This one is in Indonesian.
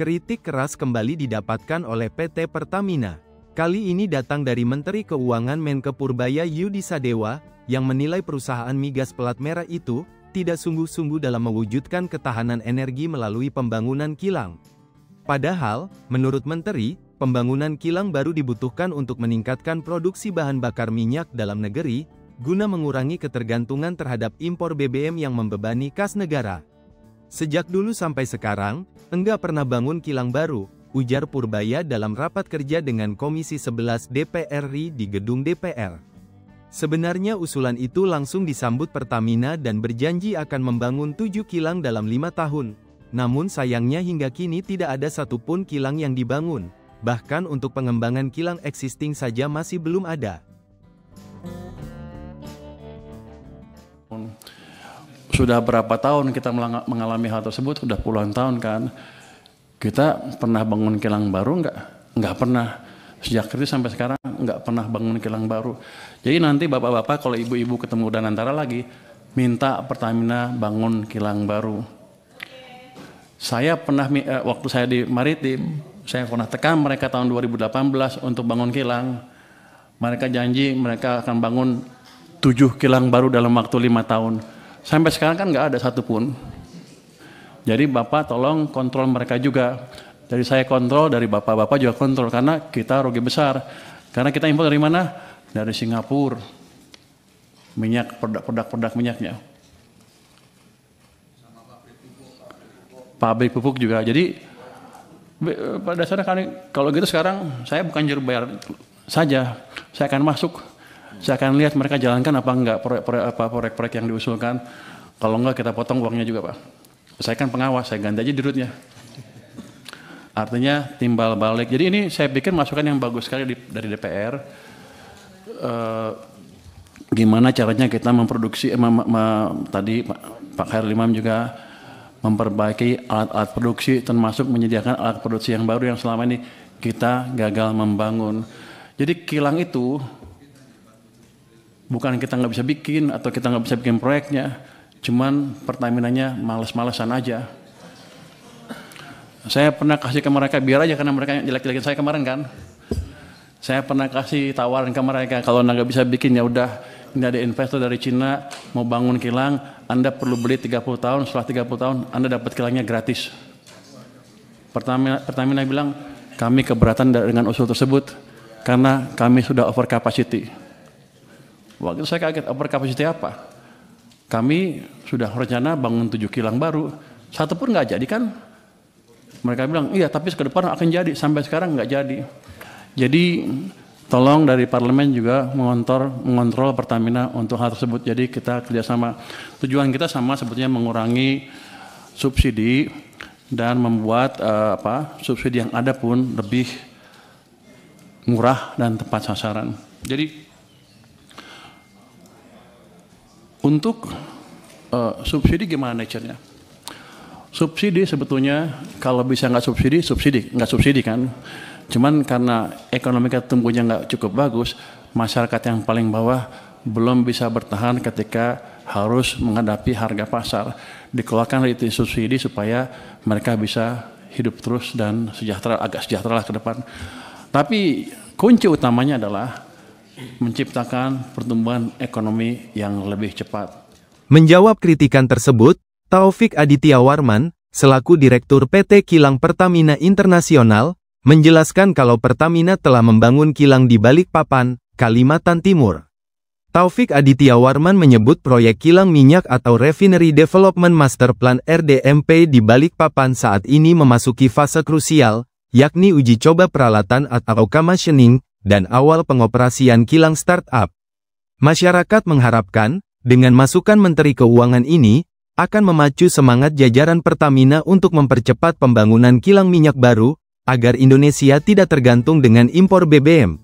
Kritik keras kembali didapatkan oleh PT Pertamina. Kali ini datang dari Menteri Keuangan Menkepurbaya Yudi Sadewa, yang menilai perusahaan migas pelat merah itu tidak sungguh-sungguh dalam mewujudkan ketahanan energi melalui pembangunan kilang. Padahal, menurut Menteri, pembangunan kilang baru dibutuhkan untuk meningkatkan produksi bahan bakar minyak dalam negeri, guna mengurangi ketergantungan terhadap impor BBM yang membebani kas negara. Sejak dulu sampai sekarang, enggak pernah bangun kilang baru, ujar Purbaya dalam rapat kerja dengan Komisi 11 DPR RI di gedung DPR. Sebenarnya usulan itu langsung disambut Pertamina dan berjanji akan membangun 7 kilang dalam 5 tahun. Namun sayangnya hingga kini tidak ada satupun kilang yang dibangun. Bahkan untuk pengembangan kilang existing saja masih belum ada. Sudah berapa tahun kita mengalami hal tersebut, sudah puluhan tahun kan. Kita pernah bangun kilang baru nggak pernah. Sejak itu sampai sekarang nggak pernah bangun kilang baru. Jadi nanti bapak-bapak kalau ibu-ibu ketemu Danantara lagi, minta Pertamina bangun kilang baru. Saya pernah, waktu saya di Maritim, saya pernah tekan mereka tahun 2018 untuk bangun kilang. Mereka janji mereka akan bangun 7 kilang baru dalam waktu 5 tahun. Sampai sekarang kan nggak ada satupun. Jadi Bapak tolong kontrol mereka juga. Dari saya kontrol, dari Bapak-Bapak juga kontrol. Karena kita rugi besar. Karena kita impor dari mana? Dari Singapura. Minyak, produk minyaknya. Pabrik pupuk juga. Jadi pada dasarnya kalau gitu sekarang saya bukan juru bayar saja. Saya akan masuk. Saya akan lihat mereka jalankan apa enggak proyek-proyek yang diusulkan. Kalau enggak kita potong uangnya juga Pak. Saya kan pengawas, saya ganti aja dirutnya. Artinya timbal balik. Jadi ini saya pikir masukan yang bagus sekali dari DPR. Gimana caranya kita memproduksi, tadi Pak Khairul Imam juga memperbaiki alat-alat produksi, termasuk menyediakan alat produksi yang baru yang selama ini kita gagal membangun. Jadi kilang itu bukan kita nggak bisa bikin atau kita nggak bisa bikin proyeknya, cuman Pertaminanya males-malesan aja. Saya pernah kasih ke mereka biar aja karena mereka jelek-jelekin saya kemarin kan. Saya pernah kasih tawaran ke mereka kalau nggak bisa bikin ya udah, ini ada investor dari Cina mau bangun kilang, Anda perlu beli 30 tahun, setelah 30 tahun Anda dapat kilangnya gratis. Pertamina bilang kami keberatan dengan usul tersebut karena kami sudah over capacity. Waktu itu saya kaget, over capacity apa? Kami sudah rencana bangun 7 kilang baru, satu pun nggak jadi kan? Mereka bilang, iya tapi ke depan akan jadi, sampai sekarang nggak jadi. Jadi tolong dari parlemen juga mengontrol Pertamina untuk hal tersebut. Jadi kita kerjasama. Tujuan kita sama sebetulnya mengurangi subsidi dan membuat subsidi yang ada pun lebih murah dan tepat sasaran. Jadi untuk subsidi gimana nature-nya? Subsidi sebetulnya kalau bisa nggak subsidi kan. Cuman karena ekonomi kita tumbuhnya nggak cukup bagus, masyarakat yang paling bawah belum bisa bertahan ketika harus menghadapi harga pasar. Dikeluarkan itu subsidi supaya mereka bisa hidup terus dan agak sejahtera lah ke depan. Tapi kunci utamanya adalah menciptakan pertumbuhan ekonomi yang lebih cepat. Menjawab kritikan tersebut, Taufik Aditya Warman, selaku Direktur PT Kilang Pertamina Internasional, menjelaskan kalau Pertamina telah membangun kilang di Balikpapan, Kalimantan Timur. Taufik Aditya Warman menyebut proyek kilang minyak atau Refinery Development Master Plan RDMP di Balikpapan saat ini memasuki fase krusial, yakni uji coba peralatan atau commissioning, dan awal pengoperasian kilang startup. Masyarakat mengharapkan, dengan masukan Menteri Keuangan ini, akan memacu semangat jajaran Pertamina untuk mempercepat pembangunan kilang minyak baru, agar Indonesia tidak tergantung dengan impor BBM.